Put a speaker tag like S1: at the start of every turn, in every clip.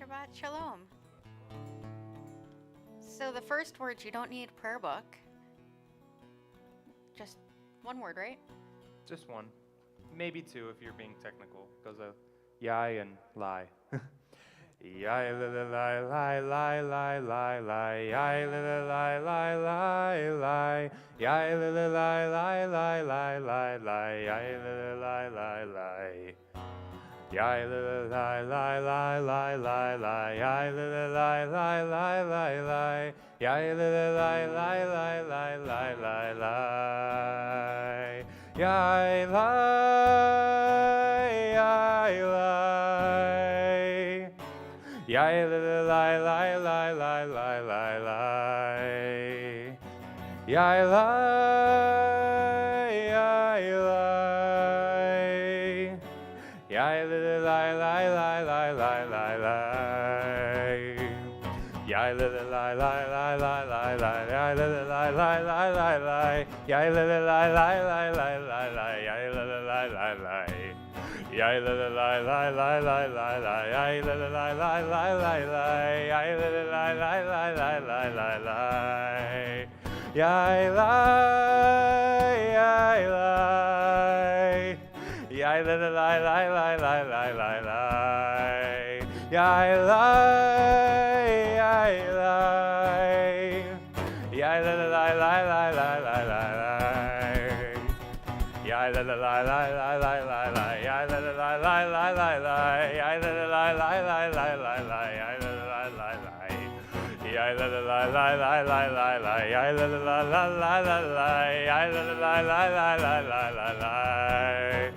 S1: Shabbat Shalom. So the first words, you don't need prayer book. Just one word, right?
S2: Just one. Maybe two if you're being technical. Goes a yai and lie. Yai li li lie lie lie lie lie lie. Yai li li lie lie lie lie. Yai li li lie lie lie lie lie lie. Yai li li lie lie lie. Yai li li lie lie lie lie lie lie. Yai li li lie lie lie lie lie. Yai li li lie lie lie lie lie lie lie. Yai lie, yai lie. Yai li li lie lie lie lie lie lie lie. Yai lie, yai lie. Yai li li lie lie lie lie lie lie lie. Yai li li lie lie lie lie lie lie. Yai li li lie lie lie lie lie. Yai li li lie lie lie lie lie lie. Yai li li lie lie lie. Yai li li lie lie lie lie lie lie. Yai li li lie lie lie lie lie. Yai li li lie lie lie lie lie lie lie. Yai lie, yai lie. Yai li li lie lie lie lie lie lie lie. Yai lie, yai lie. Yai li li lie lie lie lie lie lie lie. Yai li li lie lie lie lie lie lie. Yai li li lie lie lie lie lie. Yai li li lie lie lie lie lie lie. Yai li li lie lie lie. Yai li li lie lie lie lie lie lie. Yai li li lie lie lie lie lie. Yai li li lie lie lie lie lie lie lie.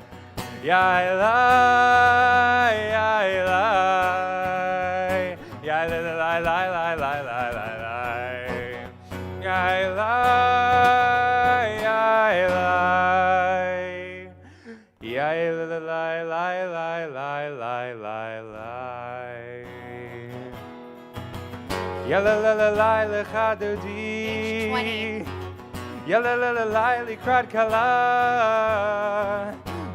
S2: Yai lie, yai lie. Yai li li lie lie lie lie lie lie lie. Yai lie, yai lie. Yai li li lie lie lie lie lie lie lie. Ya la la la la lecha dodi.
S1: 20.
S2: Ya la la la la likrat kala.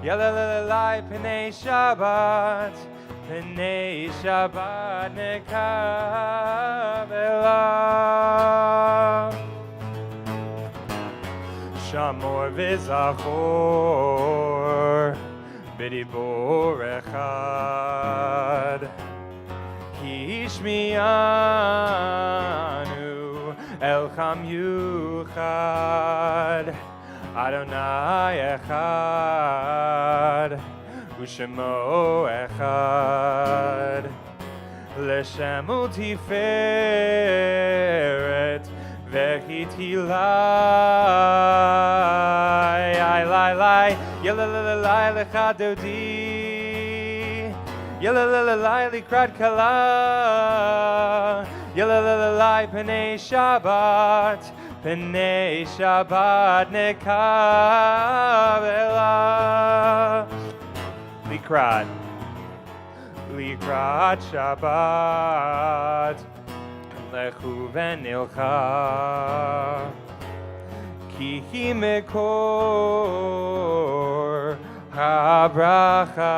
S2: Ya la la la la pnei Shabbat. Pnei Shabbat nekavela. Shamor v'zachor b'dibor echad. Hishmianu elcham yuchad. Adonai echad u'shemo echad. L'shem u'tiferet v'chitilah. Yai lai lai, yalalalai lecha dodi. Yalalalai likrat kala. Yalalalai pnei Shabbat. Pnei Shabbat nekavela. Likrat. Likrat Shabbat. Lechu v'nilcha. Ki hi mekor habracha.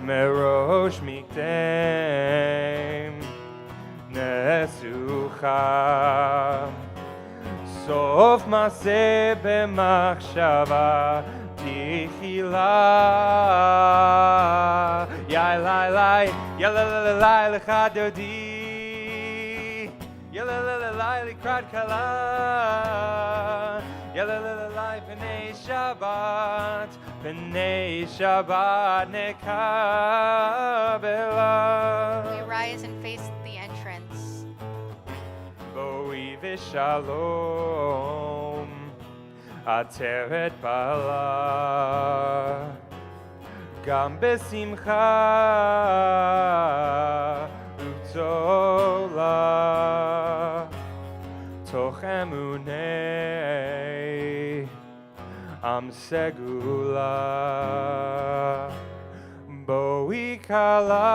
S2: Merosh mikdem nesucha. Sof maseh b'machshava tichila. Yai lai lai, yalalala lai lecha dodi. Yalalala lai likrat kala. Yalalala lai pnei Shabbat. Pnei Shabbat nekavela.
S1: We rise and face the entrance.
S2: Boi v'shalom ateret bala. Gam besimcha u'tola. Toch emunei am segula. Boi kala,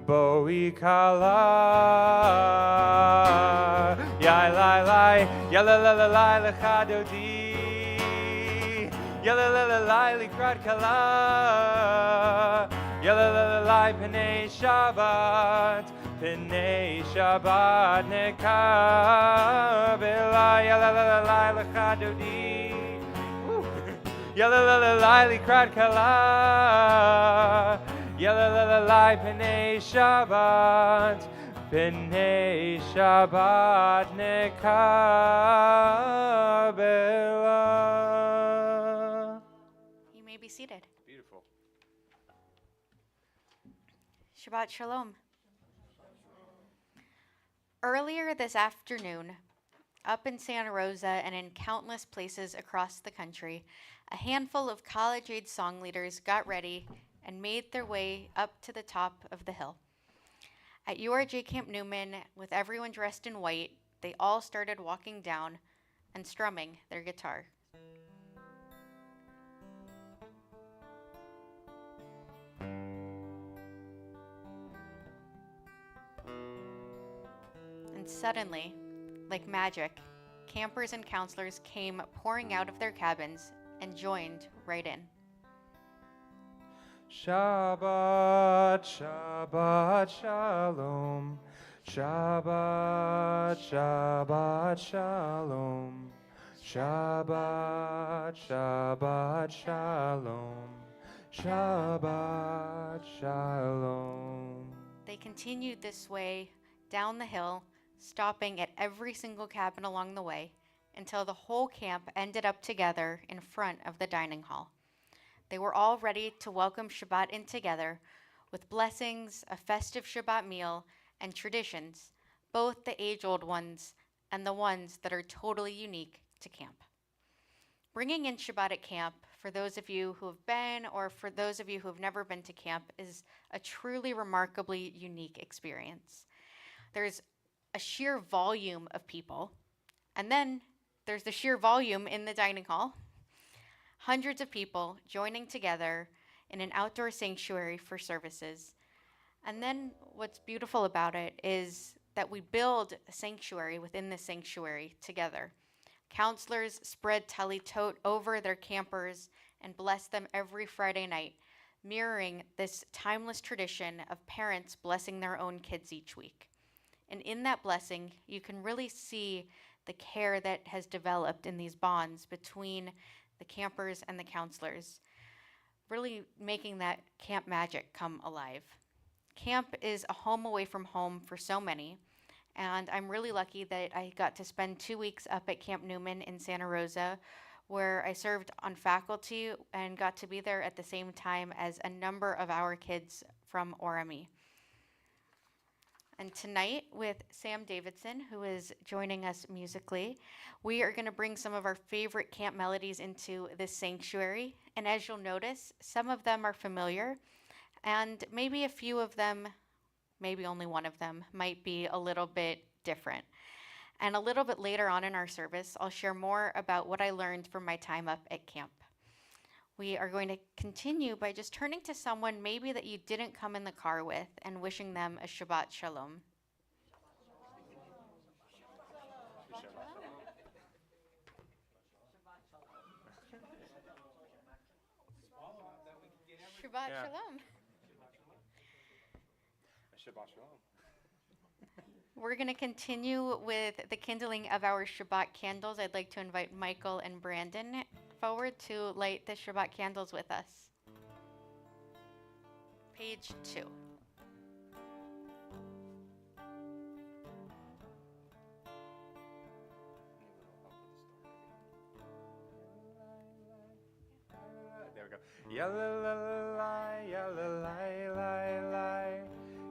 S2: boi kala. Yai lai lai, ya la la la la lecha dodi. Yalalalai likrat kala. Yalalalai Pnei Shabbat. Pnei Shabbat nekabela. Yalalalai lechadodi. Yalalalai likrat kala. Yalalalai Pnei Shabbat. Pnei Shabbat nekabela.
S1: You may be seated.
S2: Beautiful.
S1: Shabbat Shalom. Earlier this afternoon, up in Santa Rosa and in countless places across the country, a handful of college-age song leaders got ready and made their way up to the top of the hill. At URJ Camp Newman, with everyone dressed in white, they all started walking down and strumming their guitar. And suddenly, like magic, campers and counselors came pouring out of their cabins and joined right in.
S2: Shabbat, Shabbat, Shalom. Shabbat, Shabbat, Shalom. Shabbat, Shabbat, Shalom. Shabbat, Shalom.
S1: They continued this way down the hill, stopping at every single cabin along the way, until the whole camp ended up together in front of the dining hall. They were all ready to welcome Shabbat in together with blessings, a festive Shabbat meal, and traditions, both the age-old ones and the ones that are totally unique to camp. Bringing in Shabbat at camp, for those of you who have been or for those of you who have never been to camp, is a truly remarkably unique experience. There's a sheer volume of people, and then there's the sheer volume in the dining hall. Hundreds of people joining together in an outdoor sanctuary for services. And then what's beautiful about it is that we build a sanctuary within the sanctuary together. Counselors spread tali-tot over their campers and bless them every Friday night, mirroring this timeless tradition of parents blessing their own kids each week. And in that blessing, you can really see the care that has developed in these bonds between the campers and the counselors, really making that camp magic come alive. Camp is a home away from home for so many, and I'm really lucky that I got to spend 2 weeks up at Camp Newman in Santa Rosa, where I served on faculty and got to be there at the same time as a number of our kids from Orami. And tonight, with Sam Davidson, who is joining us musically, we are going to bring some of our favorite camp melodies into this sanctuary. And as you'll notice, some of them are familiar, and maybe a few of them, maybe only one of them, might be a little bit different. And a little bit later on in our service, I'll share more about what I learned from my time up at camp. We are going to continue by just turning to someone maybe that you didn't come in the car with and wishing them a Shabbat Shalom. Shabbat
S2: Yeah.
S1: Shalom.
S2: Shabbat Shalom.
S1: We're going to continue with the kindling of our Shabbat candles. I'd like to invite Michael and Brandon forward to light the Shabbat candles with us. Page 2.
S2: There we go. Yalla la la la, yalla la la la,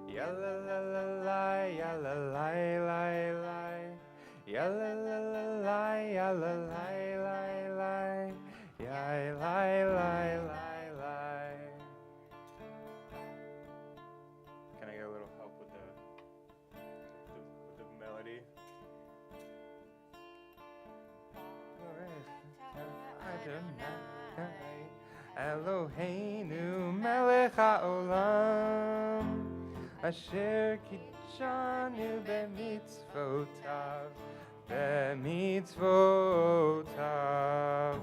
S2: yalla la la la, yalla la la la, yalla la la la, yalla la la la, yalla la la la. Can I get a little help with the melody? Eloheinu melech haolam, asher kitshanu bemitzvotav, bemitzvotav,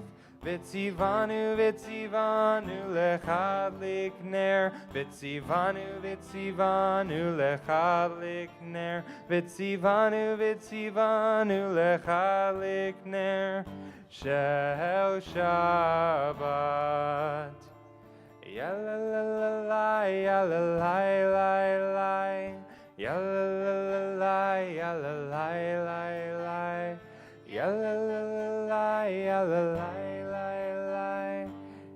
S2: Vitzivanu, vitzivanu lechadlik ner. Vitzivanu, vitzivanu lechadlik ner. Vitzivanu, vitzivanu lechadlik ner. Shel Shabbat. Yalalai, yalalai, lai, lai. Yalalai, yalalai, lai, lai. Yalalai, yalalai, lai, lai.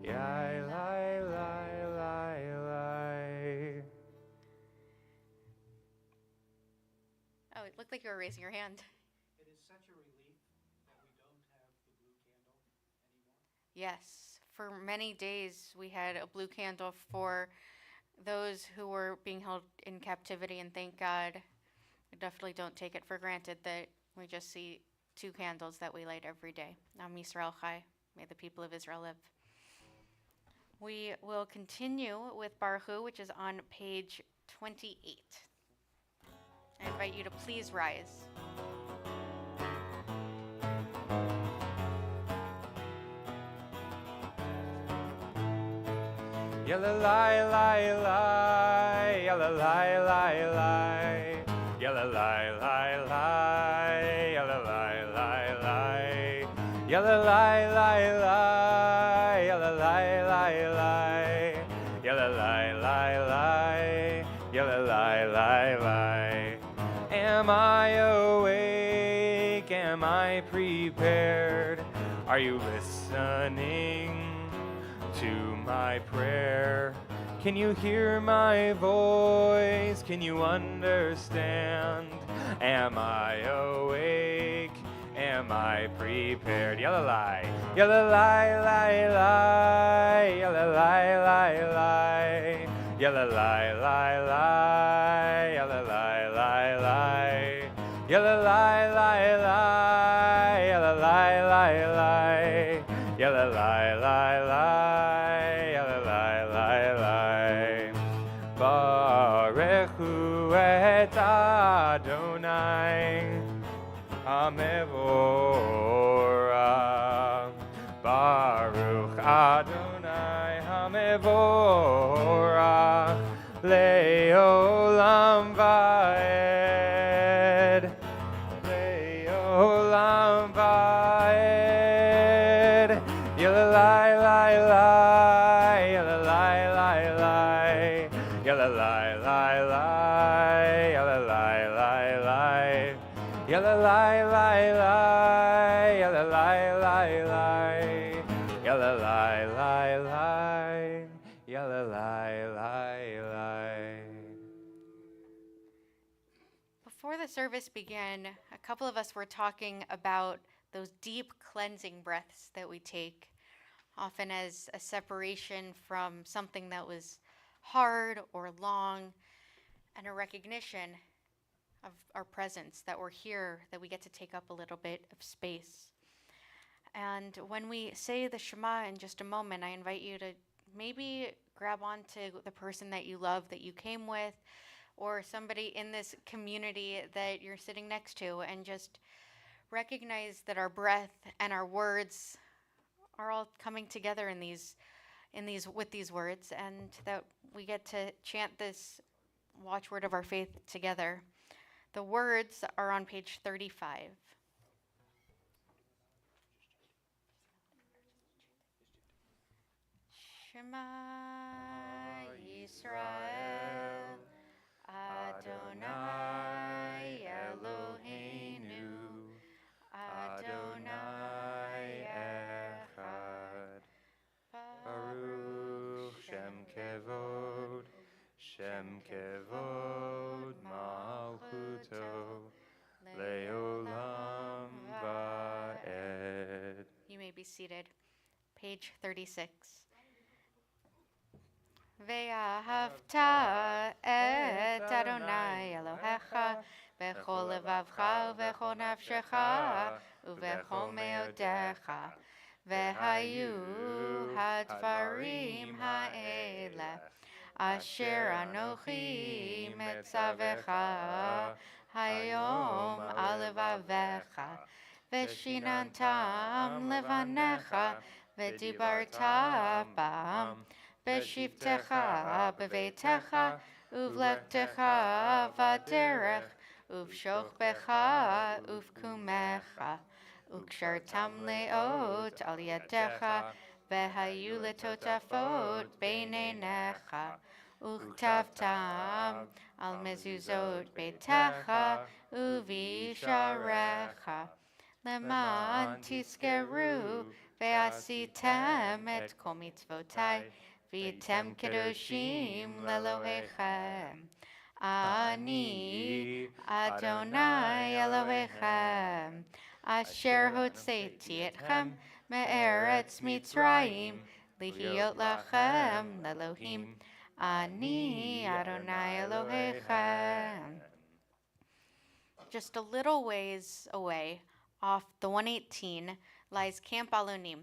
S2: Yai, lai, lai, lai, lai.
S1: Oh, it looked like you were raising your hand.
S3: It is such a relief that we don't have the blue candle anymore.
S1: Yes, for many days we had a blue candle for those who were being held in captivity, and thank God, we definitely don't take it for granted that we just see 2 candles that we light every day. Am Yisrael Chai, may the people of Israel live. We will continue with Baruch Hu, which is on page 28. I invite you to please rise.
S2: Yalalai, lai, lai. Yalalai, lai, lai. Yalalai, lai, lai. Yalalai, lai, lai. Yalalai, lai, lai. Yalalai, lai, lai. Yalalai, lai, lai. Yalalai, lai, lai. Am I awake? Am I prepared? Are you listening to my prayer? Can you hear my voice? Can you understand? Am I awake? Am I prepared? Yalalai, yalalai, lai, lai, yalalai, lai, lai, yalalai, lai, lai, yalalai, lai, lai, yalalai, lai, lai, yalalai, lai, lai, yalalai, lai, lai, yalalai, lai, lai. Barechu et Adonai Hamevorach. Baruch Adonai Hamevorach Leolam Vaed. Leolam Vaed. Yalalai, lai, lai. Yalalai, lai, lai. Yalalai, lai, lai. Yalalai, lai, lai. Yalalai, lai, lai. Yalalai, lai, lai. Yalalai, lai, lai. Yalalai, lai, lai.
S1: Before the service began, a couple of us were talking about those deep cleansing breaths that we take, often as a separation from something that was hard or long, and a recognition of our presence, that we're here, that we get to take up a little bit of space. And when we say the Shema in just a moment, I invite you to maybe grab onto the person that you love, that you came with, or somebody in this community that you're sitting next to, and just recognize that our breath and our words are all coming together in these with these words, and that we get to chant this watchword of our faith together. The words are on page 35. Shema Yisrael Adonai Eloheinu Adonai Echad
S2: Baruch Shem Kevod, Shem Kevod Malchuto, Leolam Vaed.
S1: You may be seated. Page 36. Ve'ahavta et Adonai Elohecha bechol levavcha ubechol nafshecha ubechol meodecha vehayu hadvarim ha'ele asher anochi metzavecha hayom al levavecha veshinantam levanecha ודיברת בם בשבתך בביתך ובלכתך בדרך ובשוכבך ובקומך וקשרתם לאות על ידך והיו לטוטפות בין עיניך וכתבתם על מזוזות ביתך ובשעריך למען תזכרו ועשיתם את כל מצוותיי והייתם קדושים לאלוהיכם. אני אדוני אלוהיכם אשר הוצאתי אתכם מארץ מצרים להיות לכם לאלוהים. אני אדוני אלוהיכם. Just a little ways away, off the 118, lies Camp Alunim,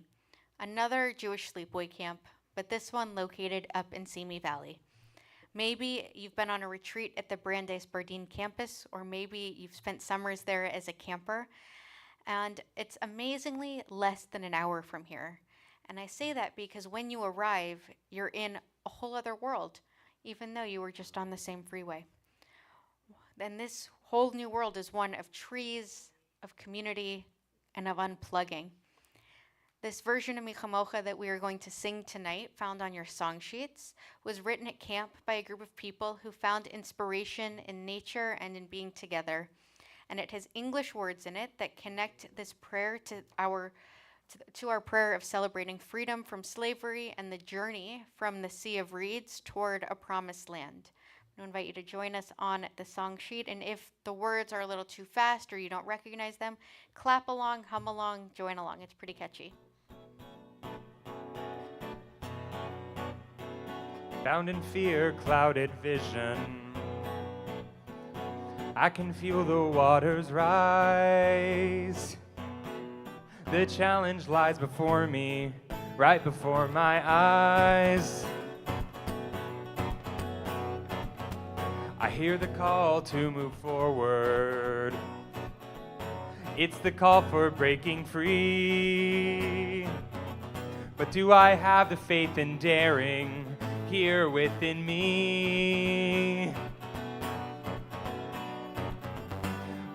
S1: another Jewish sleepaway camp, but this one located up in Simi Valley. Maybe you've been on a retreat at the Brandeis Bardeen campus, or maybe you've spent summers there as a camper, and it's amazingly less than an hour from here. And I say that because when you arrive, you're in a whole other world, even though you were just on the same freeway. And this whole new world is one of trees, of community, and of unplugging. This version of Mi Chamocha that we are going to sing tonight, found on your song sheets, was written at camp by a group of people who found inspiration in nature and in being together. And it has English words in it that connect this prayer to our prayer of celebrating freedom from slavery and the journey from the Sea of Reeds toward a promised land. I invite you to join us on the song sheet, and if the words are a little too fast or you don't recognize them, clap along, hum along, join along. It's pretty catchy.
S2: Bound in fear, clouded vision, I can feel the waters rise. The challenge lies before me, right before my eyes. I hear the call to move forward. It's the call for breaking free. But do I have the faith and daring here within me?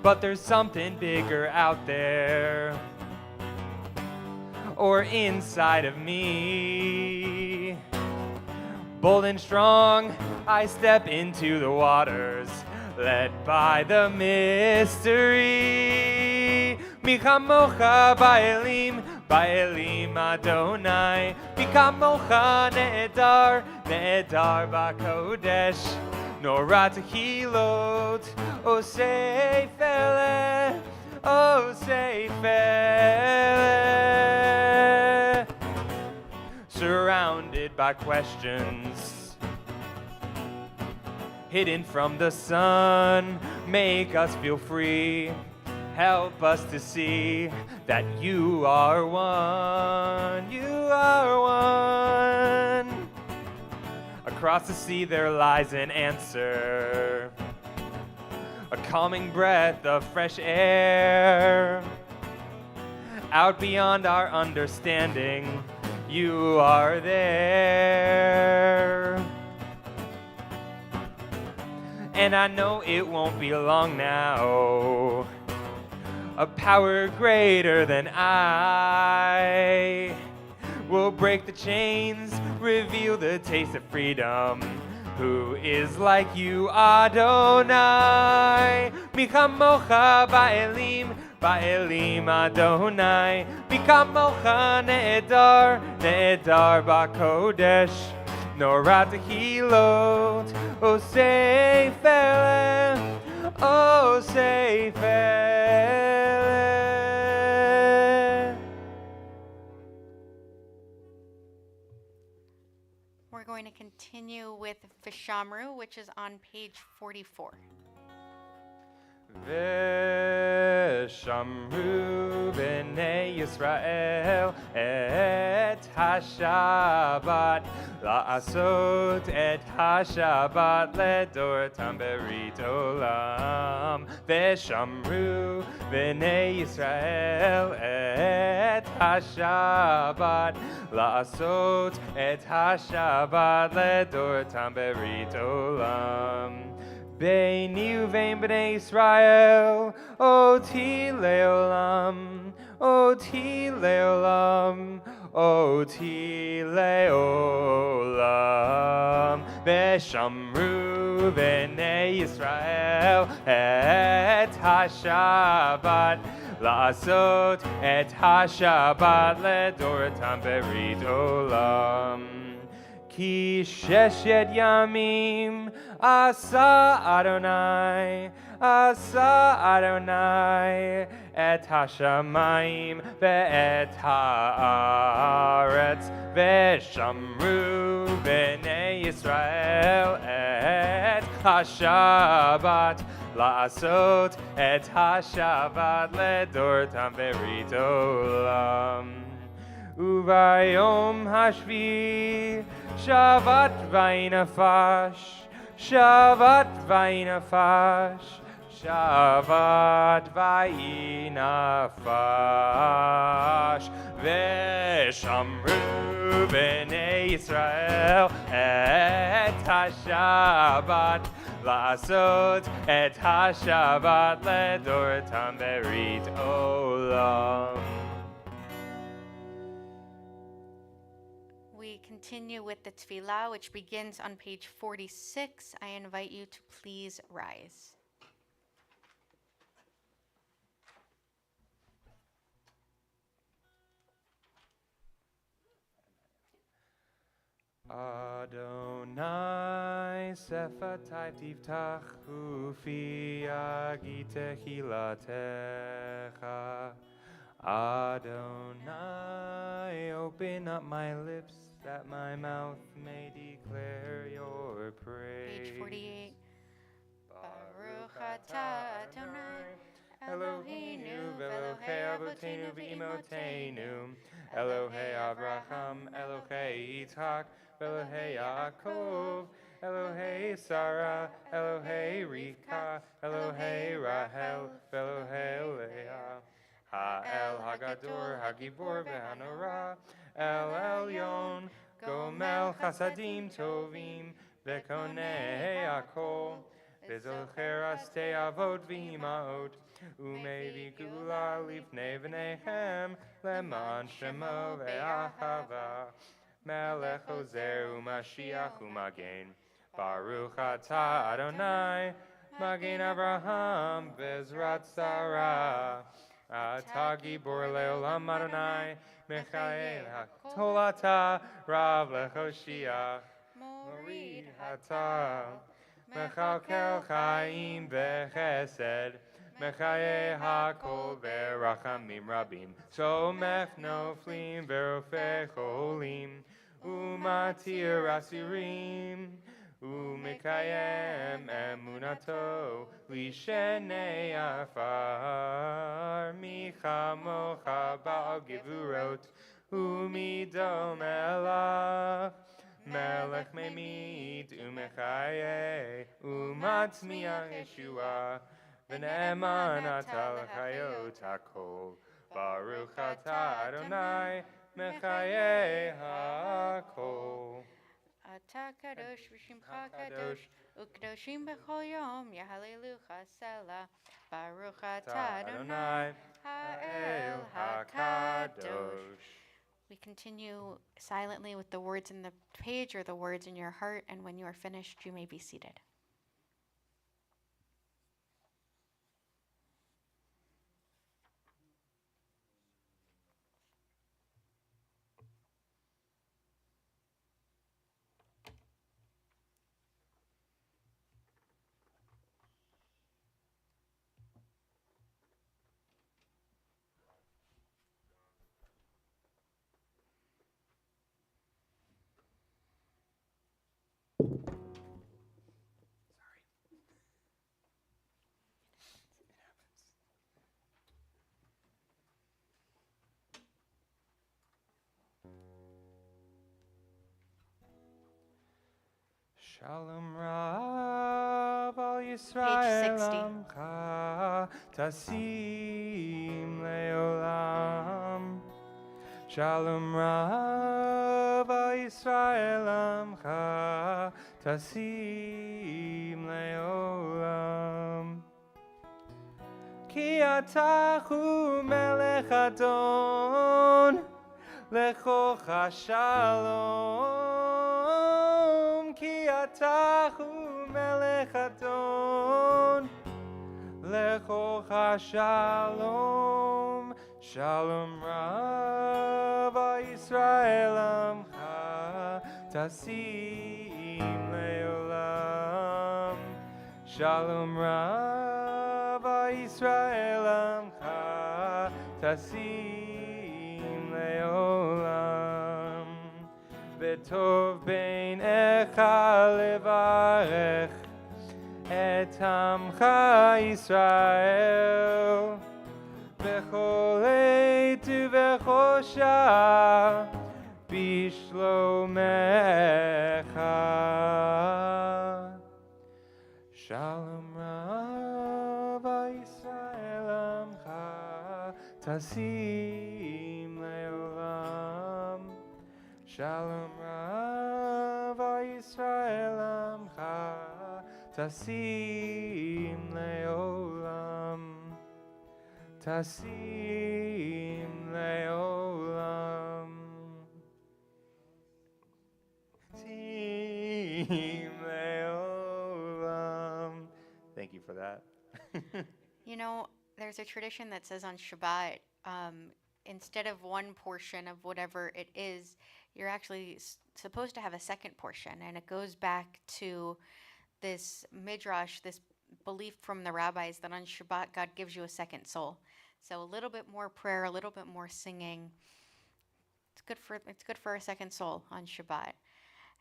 S2: But there's something bigger out there, or inside of me. Bold and strong, I step into the waters, led by the mystery. Mi chamocha ba'elim, ba'elim Adonai. Mi chamocha ne'edar, ne'edar ba'kodesh. Nora tehilot, osei fele, osei fele. Surrounded by questions, hidden from the sun, make us feel free. Help us to see that you are one, you are one. Across the sea there lies an answer, a calming breath of fresh air. Out beyond our understanding, you are there. And I know it won't be long now. A power greater than I will break the chains, reveal the taste of freedom. Who is like you, Adonai? Mi chamocha ba'elim, ba'elim Adonai. Mi chamocha ne'edar, ne'edar ba'kodesh. Nora tehilot, osei fele, osei fele.
S1: We're going to continue with Vishamru, which is on page 44.
S2: Veshamru b'nei Yisrael et ha-Shabbat la'asot et ha-Shabbat ledortam berit olam Veshamru B'nei Yisrael et HaShabbat La'asot et HaShabbat Ledortam Berit Olam Beini uvein b'nei Yisrael Oti leolam Oti leolam Oti leolam Veshamru b'nei Yisrael et HaShabbat La'asot et HaShabbat Ledoratam berit olam Ki sheshet yamim asa Adonai et hashamayim ve'et haaretz ve'shamru b'nei Yisrael et hashabat la'asot et hashabat ledortam berit olam Uvayom hashvi Shabbat vaynafash Shabbat vaynafash Shabbat vaynafash Veshamru b'nei Yisrael et hashabbat La'asot et hashabbat ledortam berit olam.
S1: We continue with the Tefillah, which begins on page 46. I invite you to please rise.
S2: Adonai sefatai tiftach ufi agi tehilatecha. Adonai, open up my lips that my mouth may declare your praise.
S1: Page 48. Baruch atah Adonai, Eloheinu v'Elohei Avotenu v'Imotenu, Elohei Avraham, Elohei Yitzhak, Elohei Yaakov, Elohei Sarah, Elohei Rivka, Elohei Rahel, Elohei Leah. Ha'el Hagador, Hagibor v'Hanora, El Elyon, Gomel Chasadim Tovim, V'konei Hakol, V'zocher Astei Avot v'Imaot, U'mei v'Gula Lifnei v'Nechem, Leman Shemo v'Ahava, Melech Ozer u'Mashiach u'Magen, Baruch atah Adonai, Magen Avraham v'Ezrat Sarah, Atah Gibor le'olam Adonai, Mechael HaKol atah, Rav le'Choshiach, Morid atah, Mechalkel Chaim v'Chesed, Mechaye HaKol v'Rachamim Rabim, Somech Noflim v'Rofei Cholim, U'Matir Asirim, U'Mekayem Emunato, Lishenei Afar, Michamocha Ba'al Gevurot, U'Mido Melach, Melech Memid, U'Mechaye, U'Matzmiach Yeshua, V'ne'eman atah l'chayot hakol, Baruch atah Adonai, Mechaye hakol. Atah kadosh v'shimcha kadosh, u'kadoshim b'chol yom, yahalelucha selah. Baruch atah Adonai, ha'el hakadosh. We continue silently with the words in the page or the words in your heart, and when you are finished, you may be seated.
S2: Shalom Rav al Yisrael
S1: 60.
S2: Amcha Tasim Leolam. Shalom Rav Yisrael Amcha Tasim Leolam. Ki atahu melech adon lechocha shalom. Ki atahu melech adon lechocha shalom. Shalom Rav Yisrael Amcha Tasim Leolam. Shalom Rav Yisrael Amcha Tasim Leolam. V'tov bein echa levarech et Amcha Yisrael. Bechol עת ובחושע בשלומך. Shalom Rav Yisrael Amcha Tasim Leolam. Shalom Rav Yisrael Amcha Tasim Leolam. Tasim Leolam. Tasim Leolam. Thank you for that.
S1: You know, there's a tradition that says on Shabbat, instead of one portion of whatever it is, you're actually supposed to have a second portion. And it goes back to this midrash, this belief from the rabbis that on Shabbat, God gives you a second soul. So a little bit more prayer, a little bit more singing. It's good for a second soul on Shabbat.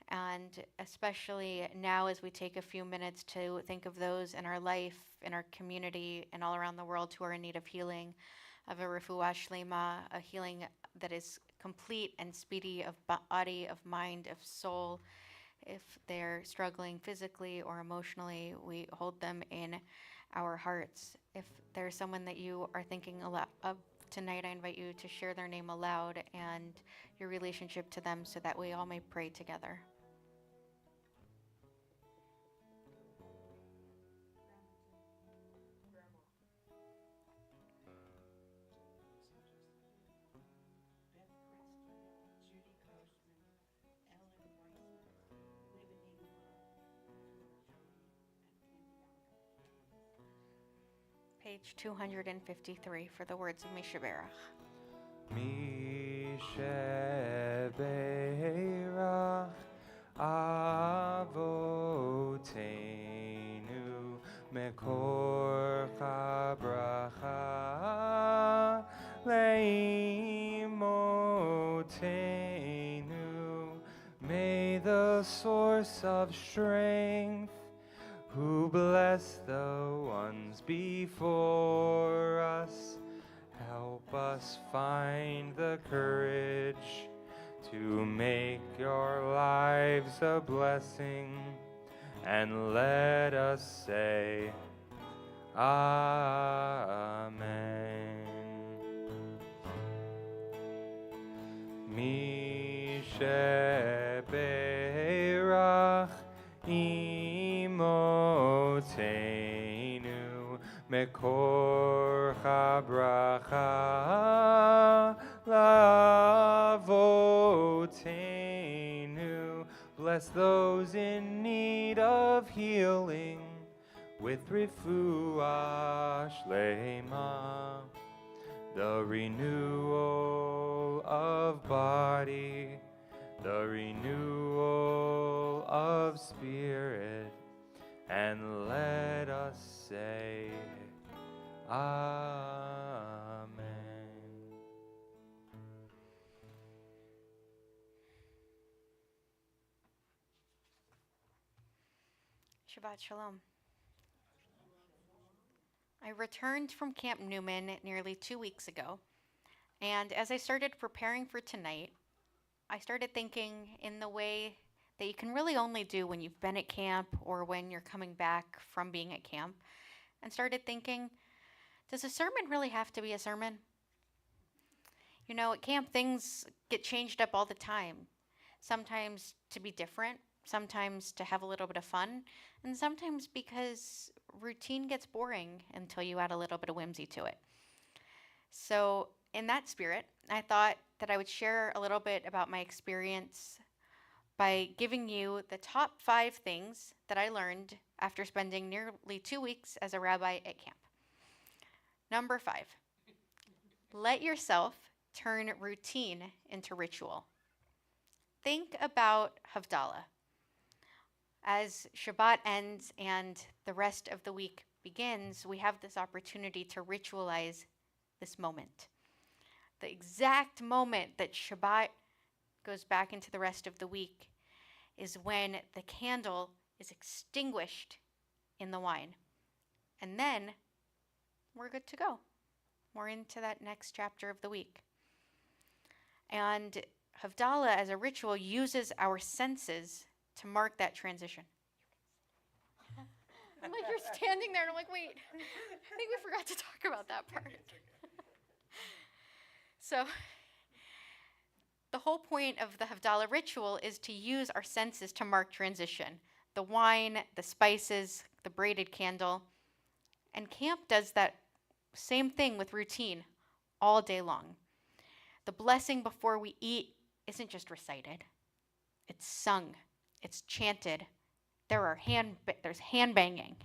S1: And especially now, as we take a few minutes to think of those in our life, in our community, and all around the world who are in need of healing, of a refuah shlema, a healing that is complete and speedy of body, of mind, of soul. If they're struggling physically or emotionally, we hold them in our hearts. If there's someone that you are thinking of tonight, I invite you to share their name aloud and your relationship to them so that we all may pray together. Page 253 for the words of Mishaberach.
S2: Misheberach Avotenu Mekor Chabracha Leimotenu. May the source of strength, who bless the ones before us, help us find the courage to make our lives a blessing, and let us say, Amen. Misheberach Imotenu Mekor Chabracha Lavotenu. Bless those in need of healing with refuah shlema, the renewal of body, the renewal of spirit, and let us say, Amen.
S1: Shabbat Shalom. I returned from Camp Newman nearly 2 weeks ago, and as I started preparing for tonight, I started thinking in the way that you can really only do when you've been at camp or when you're coming back from being at camp, and started thinking, does a sermon really have to be a sermon? You know, at camp, things get changed up all the time. Sometimes to be different, sometimes to have a little bit of fun, and sometimes because routine gets boring until you add a little bit of whimsy to it. So, in that spirit, I thought that I would share a little bit about my experience by giving you the top 5 things that I learned after spending nearly 2 weeks as a rabbi at camp. Number 5, let yourself turn routine into ritual. Think about Havdalah. As Shabbat ends and the rest of the week begins, we have this opportunity to ritualize this moment. The exact moment that Shabbat goes back into the rest of the week is when the candle is extinguished in the wine. And then we're good to go. We're into that next chapter of the week. And Havdalah, as a ritual, uses our senses to mark that transition. I'm like, you're standing there, and I'm like, wait, I think we forgot to talk about that part. So, the whole point of the Havdalah ritual is to use our senses to mark transition. The wine, the spices, the braided candle. And camp does that same thing with routine all day long. The blessing before we eat isn't just recited. It's sung. It's chanted. There's hand banging.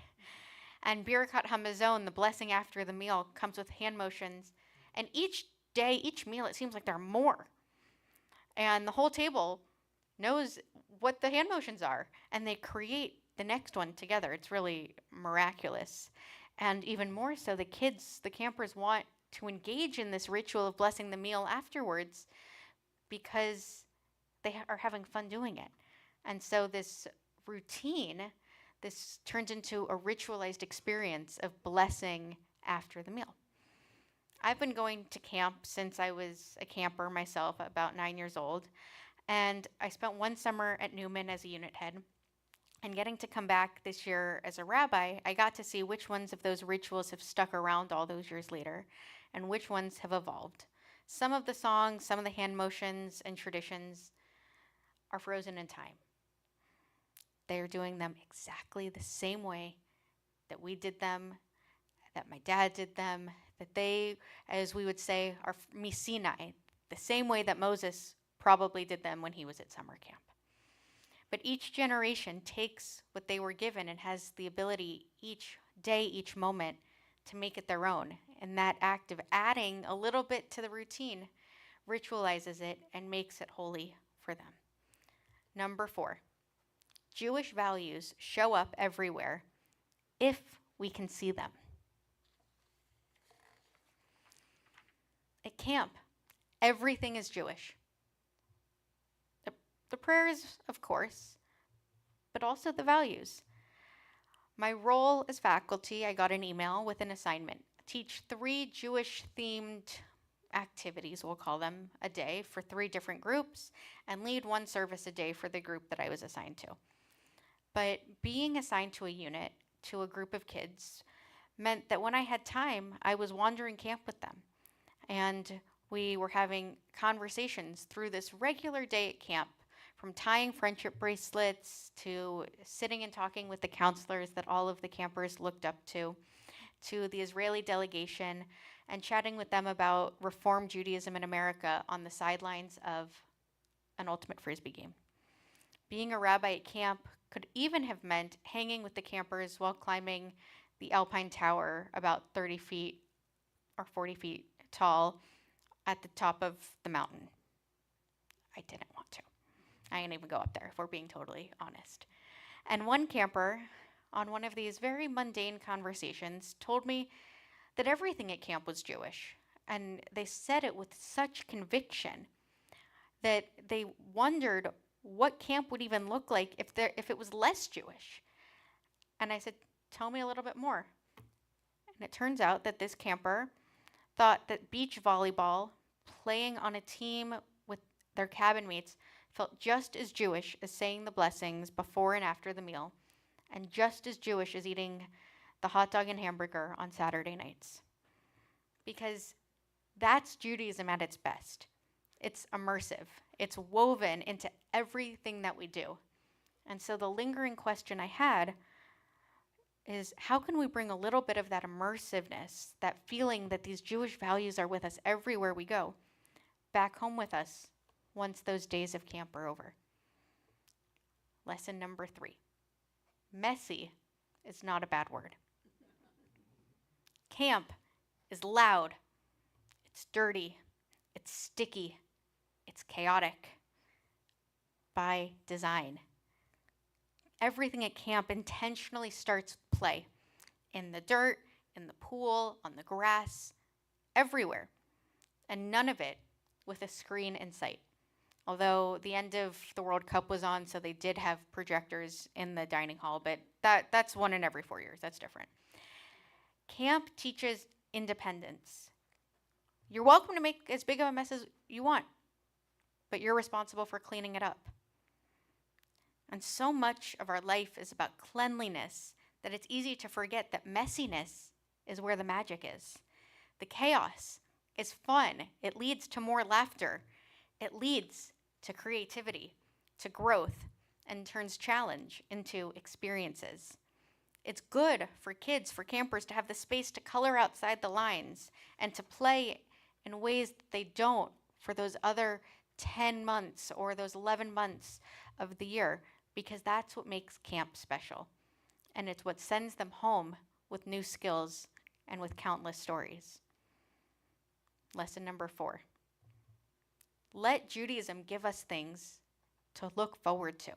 S1: And Birkat Hamazon, the blessing after the meal, comes with hand motions. And each day, each meal, it seems like there are more. And the whole table knows what the hand motions are, and they create the next one together. It's really miraculous. And even more so, the kids, the campers, want to engage in this ritual of blessing the meal afterwards because they are having fun doing it. And so this routine, this turns into a ritualized experience of blessing after the meal. I've been going to camp since I was a camper myself, about 9 years old, and I spent one summer at Newman as a unit head. And getting to come back this year as a rabbi, I got to see which ones of those rituals have stuck around all those years later, and which ones have evolved. Some of the songs, some of the hand motions and traditions are frozen in time. They are doing them exactly the same way that we did them, that my dad did them, that they, as we would say, are Misinai, the same way that Moses probably did them when he was at summer camp. But each generation takes what they were given and has the ability each day, each moment, to make it their own. And that act of adding a little bit to the routine ritualizes it and makes it holy for them. Number 4, Jewish values show up everywhere if we can see them. At camp, everything is Jewish. The prayers, of course, but also the values. My role as faculty, I got an email with an assignment. Teach 3 Jewish-themed activities, we'll call them, a day for 3 different groups, and lead 1 service a day for the group that I was assigned to. But being assigned to a unit, to a group of kids, meant that when I had time, I was wandering camp with them. And we were having conversations through this regular day at camp, from tying friendship bracelets to sitting and talking with the counselors that all of the campers looked up to the Israeli delegation, and chatting with them about Reform Judaism in America on the sidelines of an ultimate frisbee game. Being a rabbi at camp could even have meant hanging with the campers while climbing the Alpine Tower, about 30 feet or 40 feet tall, at the top of the mountain. I didn't want to. I didn't even go up there, if we're being totally honest. And one camper, on one of these very mundane conversations, told me that everything at camp was Jewish. And they said it with such conviction that they wondered what camp would even look like if it was less Jewish. And I said, tell me a little bit more. And it turns out that this camper thought that beach volleyball, playing on a team with their cabin mates, felt just as Jewish as saying the blessings before and after the meal, and just as Jewish as eating the hot dog and hamburger on Saturday nights. Because that's Judaism at its best. It's immersive, it's woven into everything that we do. And so the lingering question I had is, how can we bring a little bit of that immersiveness, that feeling that these Jewish values are with us everywhere we go, back home with us once those days of camp are over? Lesson number 3. Messy is not a bad word. Camp is loud, it's dirty, it's sticky, it's chaotic by design. Everything at camp intentionally starts with play. In the dirt, in the pool, on the grass, everywhere. And none of it with a screen in sight. Although the end of the World Cup was on, so they did have projectors in the dining hall, but that's one in every 4 years. That's different. Camp teaches independence. You're welcome to make as big of a mess as you want, but you're responsible for cleaning it up. And so much of our life is about cleanliness that it's easy to forget that messiness is where the magic is. The chaos is fun. It leads to more laughter. It leads to creativity, to growth, and turns challenge into experiences. It's good for kids, for campers, to have the space to color outside the lines and to play in ways that they don't for those other 10 months or those 11 months of the year, because that's what makes camp special. And it's what sends them home with new skills and with countless stories. Lesson number 4. Let Judaism give us things to look forward to.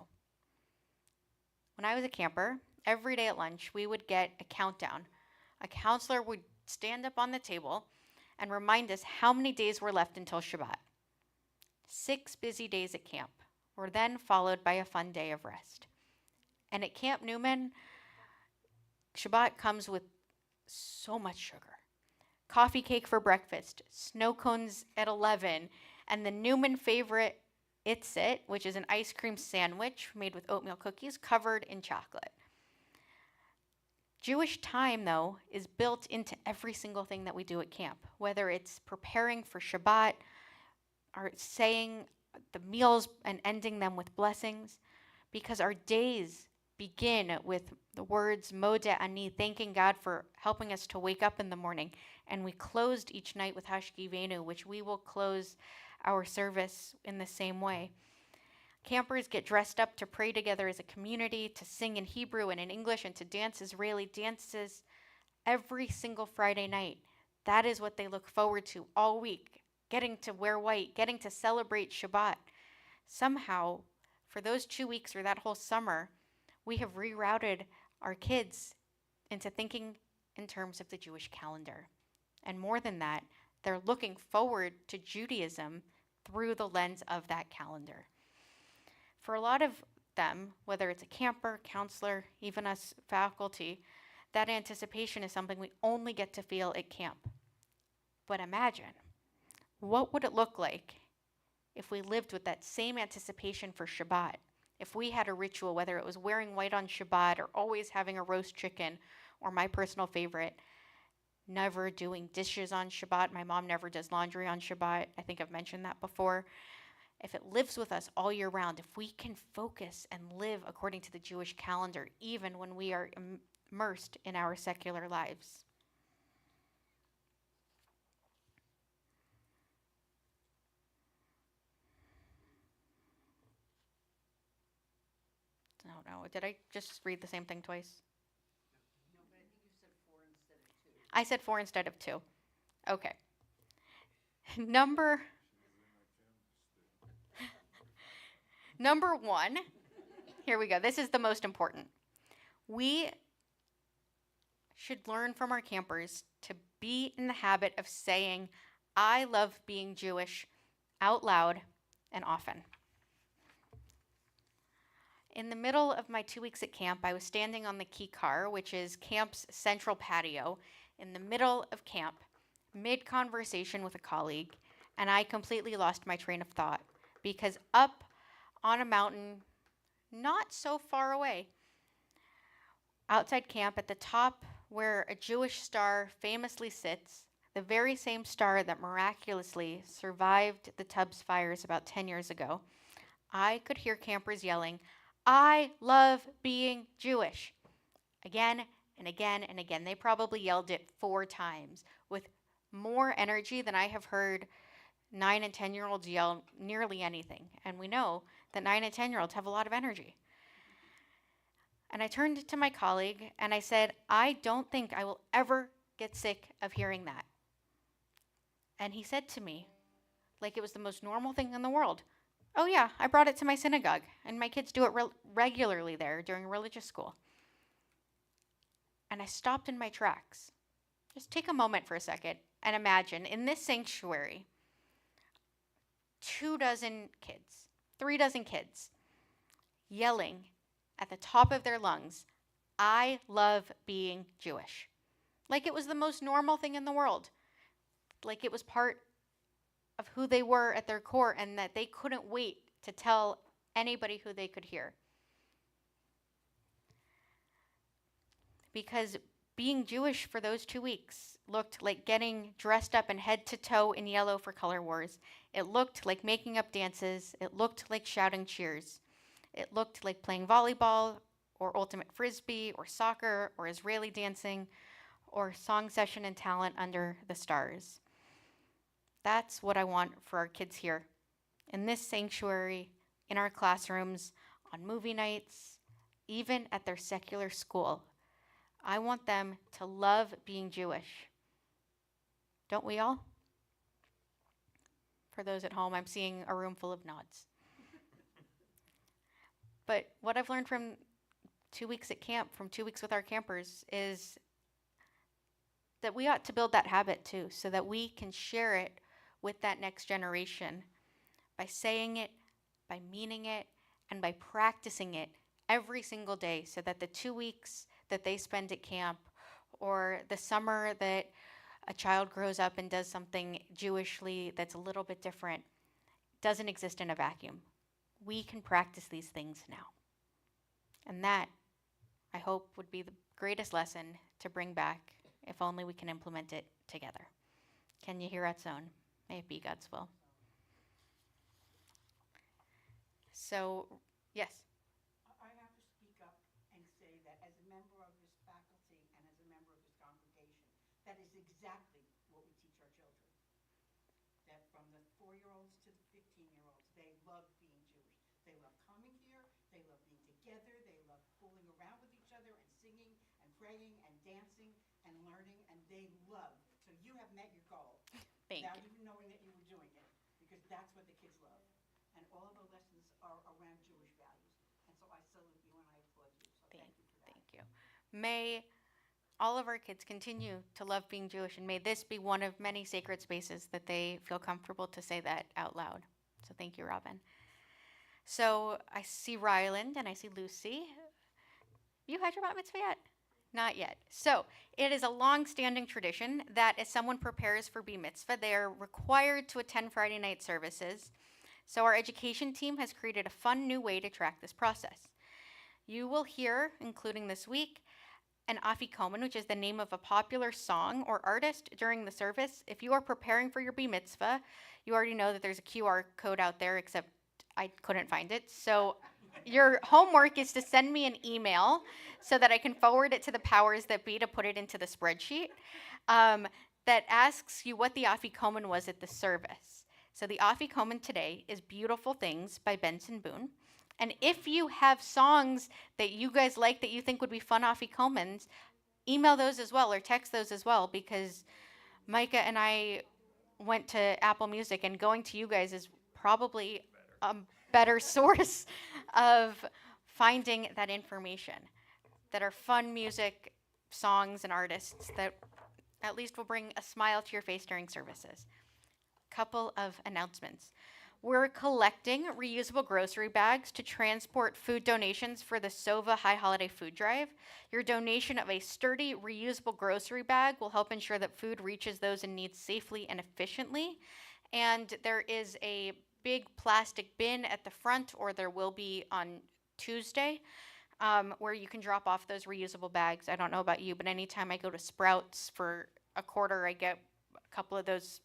S1: When I was a camper, every day at lunch, we would get a countdown. A counselor would stand up on the table and remind us how many days were left until Shabbat. 6 busy days at camp were then followed by a fun day of rest. And at Camp Newman, Shabbat comes with so much sugar. Coffee cake for breakfast, snow cones at 11, and the Newman favorite, It's It, which is an ice cream sandwich made with oatmeal cookies covered in chocolate. Jewish time, though, is built into every single thing that we do at camp, whether it's preparing for Shabbat or saying the meals and ending them with blessings, because our days begin with the words Modeh Ani, thanking God for helping us to wake up in the morning, and we closed each night with Hashkivenu, which we will close our service in the same way. Campers get dressed up to pray together as a community, to sing in Hebrew and in English, and to dance Israeli dances every single Friday night. That is what they look forward to all week, getting to wear white, getting to celebrate Shabbat. Somehow, for those 2 weeks or that whole summer, we have rerouted our kids into thinking in terms of the Jewish calendar. And more than that, they're looking forward to Judaism through the lens of that calendar. For a lot of them, whether it's a camper, counselor, even us faculty, that anticipation is something we only get to feel at camp. But imagine, what would it look like if we lived with that same anticipation for Shabbat? If we had a ritual, whether it was wearing white on Shabbat or always having a roast chicken, or my personal favorite, never doing dishes on Shabbat. My mom never does laundry on Shabbat. I think I've mentioned that before. If it lives with us all year round, if we can focus and live according to the Jewish calendar, even when we are immersed in our secular lives. I don't know. Did I just read the same thing twice?
S4: No, but I think you said 4 instead of 2.
S1: I said 4 instead of 2. Okay. Number 1. Here we go. This is the most important. We should learn from our campers to be in the habit of saying, I love being Jewish, out loud and often. In the middle of my 2 weeks at camp, I was standing on the kikar, which is camp's central patio, in the middle of camp, mid-conversation with a colleague, and I completely lost my train of thought, because up on a mountain not so far away. Outside camp at the top where a Jewish star famously sits, the very same star that miraculously survived the Tubbs fires about 10 years ago, I could hear campers yelling, "I love being Jewish." Again and again and again. They probably yelled it 4 times with more energy than I have heard 9 and 10-year-olds yell nearly anything. And we know that 9 and 10-year-olds have a lot of energy. And I turned to my colleague and I said, "I don't think I will ever get sick of hearing that." And he said to me, like it was the most normal thing in the world, "Oh, yeah, I brought it to my synagogue, and my kids do it regularly there during religious school." And I stopped in my tracks. Just take a moment for a second and imagine in this sanctuary, 24 kids, 3 kids, yelling at the top of their lungs, "I love being Jewish." Like it was the most normal thing in the world. Like it was part of who they were at their core and that they couldn't wait to tell anybody who they could hear. Because being Jewish for those 2 weeks looked like getting dressed up and head to toe in yellow for Color Wars. It looked like making up dances. It looked like shouting cheers. It looked like playing volleyball or ultimate frisbee or soccer or Israeli dancing or song session and talent under the stars. That's what I want for our kids here, in this sanctuary, in our classrooms, on movie nights, even at their secular school. I want them to love being Jewish. Don't we all? For those at home, I'm seeing a room full of nods. But what I've learned from 2 weeks at camp, from 2 weeks with our campers, is that we ought to build that habit too, so that we can share it with that next generation by saying it, by meaning it, and by practicing it every single day, so that the 2 weeks that they spend at camp or the summer that a child grows up and does something Jewishly that's a little bit different doesn't exist in a vacuum. We can practice these things now. And that, I hope, would be the greatest lesson to bring back if only we can implement it together. Can you hear Ratzon? May it be God's will. So, yes.
S4: I have to speak up and say that as a member of this faculty and as a member of this congregation, that is exactly what we teach our children. That from the 4-year-olds to the 15-year-olds, they love being Jewish. They love coming here, they love being together, they love fooling around with each other and singing and praying and dancing and learning, and they love. So you have met your goal.
S1: Thank
S4: without
S1: you.
S4: even knowing that you were doing it, because that's what the kids love. And all of the lessons are around Jewish values. And so I salute you and I applaud you. So thank you for that.
S1: Thank you. May all of our kids continue to love being Jewish, and may this be one of many sacred spaces that they feel comfortable to say that out loud. So thank you, Robin. So I see Ryland and I see Lucy. You had your bat mitzvah yet? Not yet. So it is a long-standing tradition that as someone prepares for Bar Mitzvah, they are required to attend Friday night services. So our education team has created a fun new way to track this process. You will hear, including this week, an afikomen, which is the name of a popular song or artist during the service. If you are preparing for your Bar Mitzvah, you already know that there's a QR code out there, except I couldn't find it. So your homework is to send me an email so that I can forward it to the powers that be to put it into the spreadsheet that asks you what the afikomen was at the service. So the afikomen today is Beautiful Things by Benson Boone. And if you have songs that you guys like that you think would be fun afikomens, email those as well or text those as well, because Micah and I went to Apple Music, and going to you guys is probably a better source of finding that information, that are fun music, songs, and artists that at least will bring a smile to your face during services. Couple of announcements. We're collecting reusable grocery bags to transport food donations for the SOVA High Holiday Food Drive. Your donation of a sturdy, reusable grocery bag will help ensure that food reaches those in need safely and efficiently. And there is a big plastic bin at the front, or there will be on Tuesday, where you can drop off those reusable bags. I don't know about you, but anytime I go to Sprouts for a quarter, I get a couple of those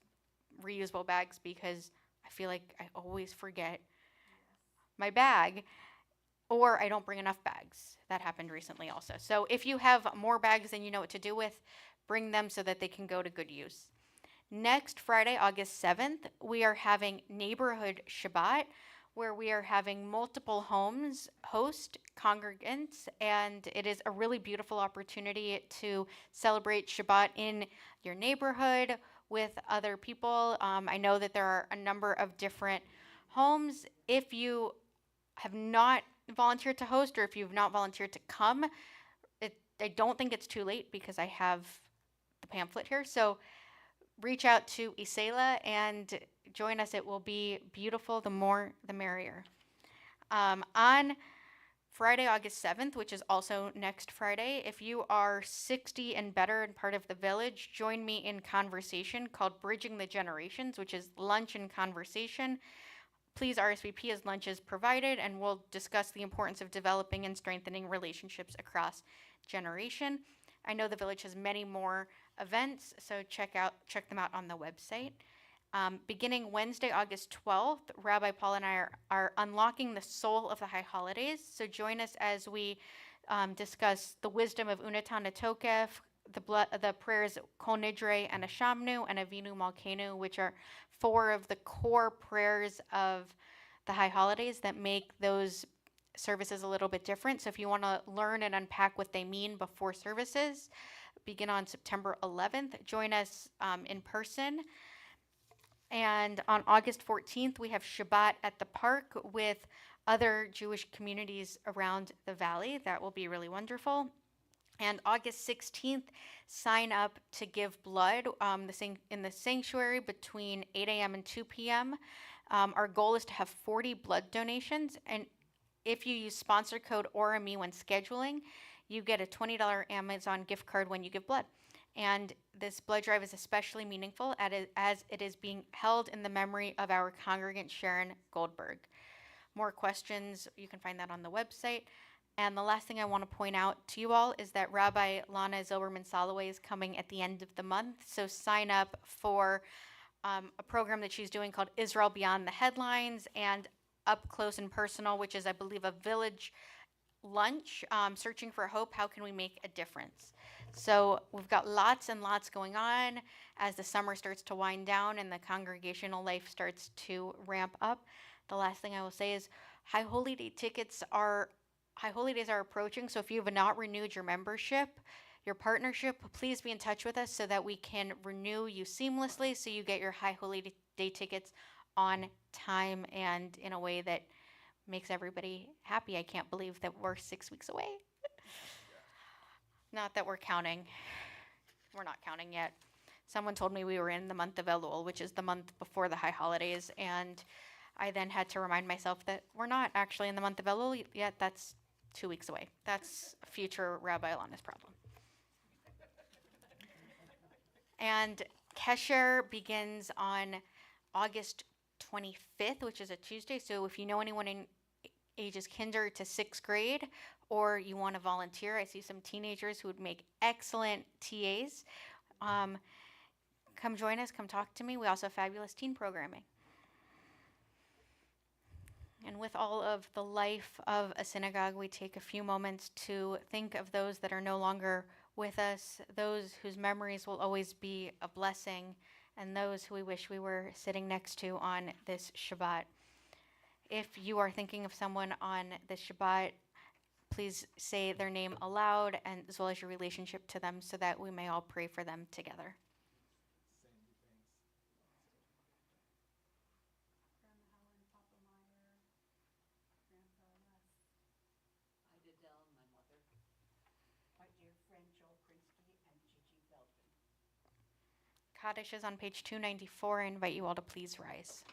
S1: reusable bags because I feel like I always forget my bag or I don't bring enough bags. That happened recently also. So if you have more bags than you know what to do with, bring them so that they can go to good use. Next Friday, August 7th, we are having Neighborhood Shabbat, where we are having multiple homes host congregants, and it is a really beautiful opportunity to celebrate Shabbat in your neighborhood with other people. I know that there are a number of different homes. If you have not volunteered to host or if you've not volunteered to come, I don't think it's too late because I have the pamphlet here. So reach out to Isela and join us. It will be beautiful. The more, the merrier. On Friday, August 7th, which is also next Friday, if you are 60 and better and part of the village, join me in conversation called Bridging the Generations, which is lunch and conversation. Please RSVP as lunch is provided, and we'll discuss the importance of developing and strengthening relationships across generation. I know the village has many more events, so check them out on the website. Beginning Wednesday, August 12th, Rabbi Paul and I are unlocking the soul of the high holidays. So join us as we discuss the wisdom of Unatan Tokef, the prayers Kol Nidre and Ashamnu and Avinu Malkeinu, which are four of the core prayers of the high holidays that make those services a little bit different. So if you want to learn and unpack what they mean before services, begin on September 11th. Join us in person. And on August 14th, we have Shabbat at the park with other Jewish communities around the valley. That will be really wonderful. And August 16th, sign up to give blood in the sanctuary between 8 a.m. and 2 p.m. Our goal is to have 40 blood donations. And if you use sponsor code ORAME when scheduling, you get a $20 Amazon gift card when you give blood. And this blood drive is especially meaningful as it is being held in the memory of our congregant Sharon Goldberg. More questions, you can find that on the website. And the last thing I want to point out to you all is that Rabbi Lana Zilberman-Soloway is coming at the end of the month. So sign up for a program that she's doing called Israel Beyond the Headlines and Up Close and Personal, which is, I believe, a village lunch, searching for hope. How can we make a difference? So we've got lots and lots going on as the summer starts to wind down and the congregational life starts to ramp up. The last thing I will say is High Holy Day High Holy Days are approaching, so if you have not renewed your membership, your partnership, please be in touch with us so that we can renew you seamlessly so you get your High Holy Day tickets on time and in a way that makes everybody happy. I can't believe that we're 6 weeks away. Not that we're counting. We're not counting yet. Someone told me we were in the month of Elul, which is the month before the high holidays, and I then had to remind myself that we're not actually in the month of Elul yet. That's 2 weeks away. That's future Rabbi Alana's problem. And Kesher begins on August 25th, which is a Tuesday. So if you know anyone in ages kinder to 6th grade, or you want to volunteer, I see some teenagers who would make excellent TAs. Come join us, come talk to me. We also have fabulous teen programming. And with all of the life of a synagogue, we take a few moments to think of those that are no longer with us, those whose memories will always be a blessing, and those who we wish we were sitting next to on this Shabbat. If you are thinking of someone on this Shabbat, please say their name aloud and as well as your relationship to them so that we may all pray for them together.
S4: My dear friend Joel Krinsky and Gigi Feldman.
S1: Kaddish is on page 294. I invite you all to please rise.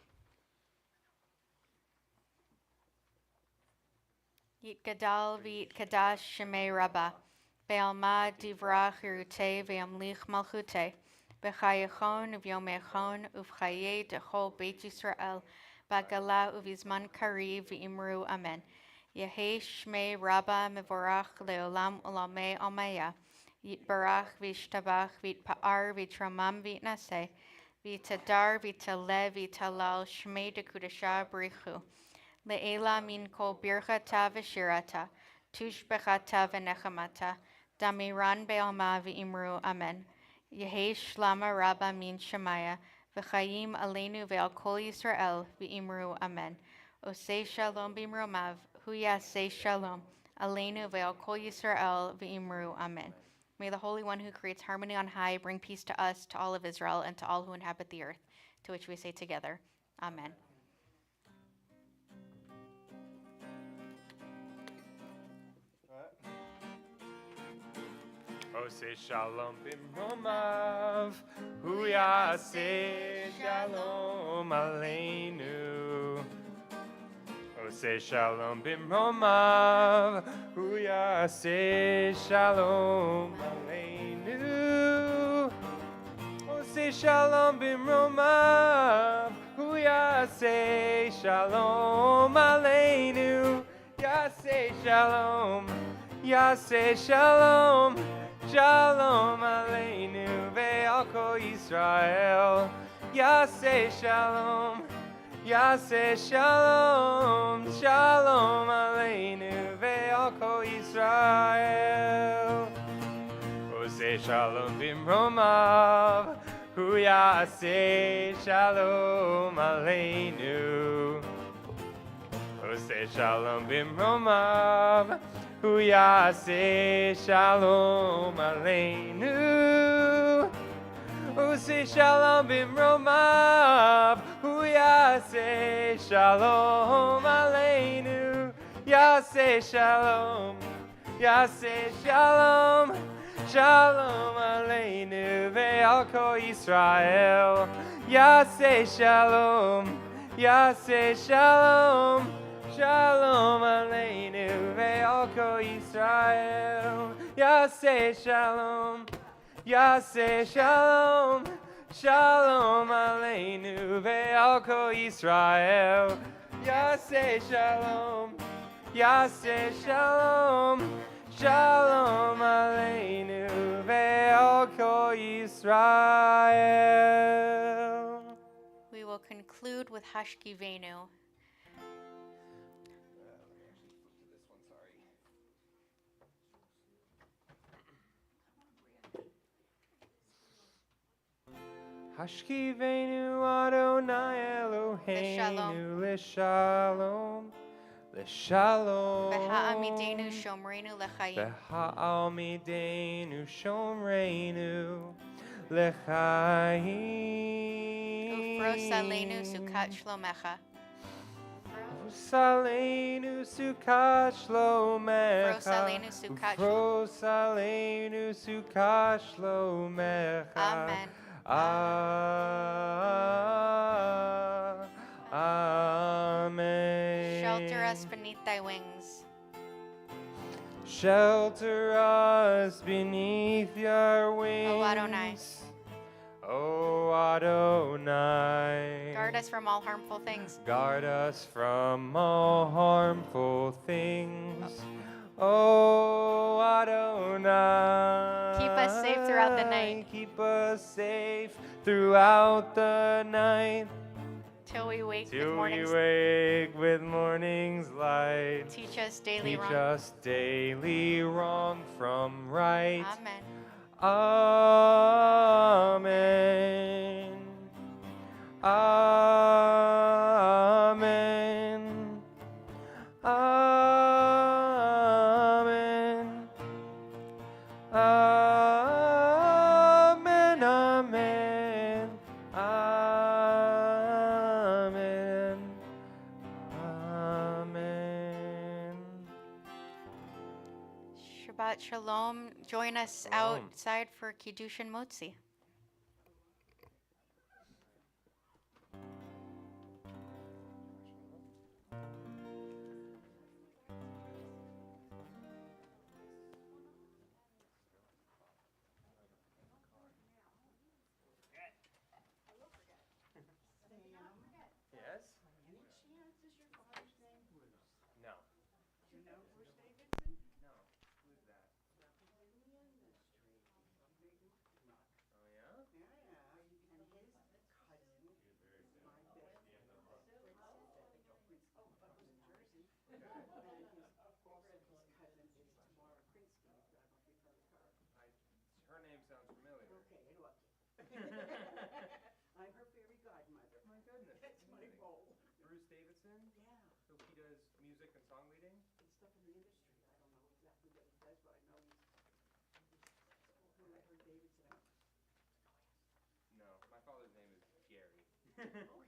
S1: Yit Gadal v'Yit Kadash Shemei Rabbah, Be'alma Divrach Yerutei Ve'amlich Malchutei, B'chayechon V'yomechon Uv'chayei Dechol Beit Yisrael, Bagala uvizman kari v'imru amen. Yehi shmei rabba mevorach leolam olamei amaya. Yitbarach v'ishtabach v'itpa'ar v'itramam v'itnaseh. V'itadar v'itale v'talal shmei dekudasha b'richu. Le'ela min kol birchata v'shirata. Tushbechata v'nechamata. Damiran be'alma v'imru amen. Yehi shlama rabba min shemaya. V'chayim aleinu ve'al kol Yisrael v'imru amen. Osei shalom b'imromav, hu yaseh shalom, aleinu ve'al kol Yisrael v'imru amen. May the Holy One who creates harmony on high bring peace to us, to all of Israel, and to all who inhabit the earth, to which we say together, Amen.
S2: Oseh shalom b'imromav, hu yaseh shalom aleinu. Oseh shalom b'imromav, hu yaseh shalom aleinu. Oseh shalom b'imromav, hu yaseh shalom aleinu. Yaseh shalom, yaseh shalom, shalom aleinu ve'al kol Yisrael. Yaseh shalom, yaseh shalom, shalom aleinu ve'al kol Yisrael. Oseh shalom b'imromav, hu yaseh shalom aleinu. Oseh shalom b'imromav, hu yaseh shalom aleinu. Oseh shalom b'imromav, hu yaseh shalom aleinu. Yaseh shalom, yaseh shalom, shalom aleinu ve'al kol Yisrael. Yaseh shalom, yaseh shalom, shalom aleinu ve'al kol Yisrael. Yaseh shalom, yaseh shalom, shalom aleinu ve'al kol Yisrael. Yaseh shalom, yaseh shalom, shalom aleinu ve'al kol Yisrael.
S1: We will conclude with Hashkivenu.
S2: Hashkivenu Adonai Eloheinu l'shalom, l'shalom.
S1: V'ha'amidenu shomrenu l'chaim.
S2: V'ha'amidenu shomreinu l'chaim.
S1: Ufrosalenu sukat shlomecha.
S2: Ufrosalenu sukat shlomecha.
S1: Ufrosalenu sukat
S2: Ufrosalenu sukat shlomecha.
S1: Amen.
S2: Amen.
S1: Shelter us beneath thy wings.
S2: Shelter us beneath your wings.
S1: O Adonai.
S2: O Adonai.
S1: Guard us from all harmful things.
S2: Guard us from all harmful things. O Adonai.
S1: Keep us safe throughout the night.
S2: Keep us safe throughout the night.
S1: Till we wake with
S2: Till we
S1: morning's
S2: wake with morning's light.
S1: Teach us daily
S2: Teach
S1: wrong.
S2: us daily wrong from right.
S1: Amen.
S2: Amen. Amen. Amen. Amen. Amen. Amen. Amen.
S1: Shabbat Shalom. Join us
S2: Shalom.
S1: outside for Kiddush and Motzi.
S2: Yes?
S4: I'm her fairy godmother.
S2: My goodness.
S4: That's my
S2: amazing.
S4: role.
S2: Bruce Davidson.
S4: Yeah,
S2: So he does music and song leading.
S4: and stuff in the industry. I don't know exactly what he does, but I know he's, when I heard Davidson, I went,
S2: No, my father's name is Gary.
S4: oh,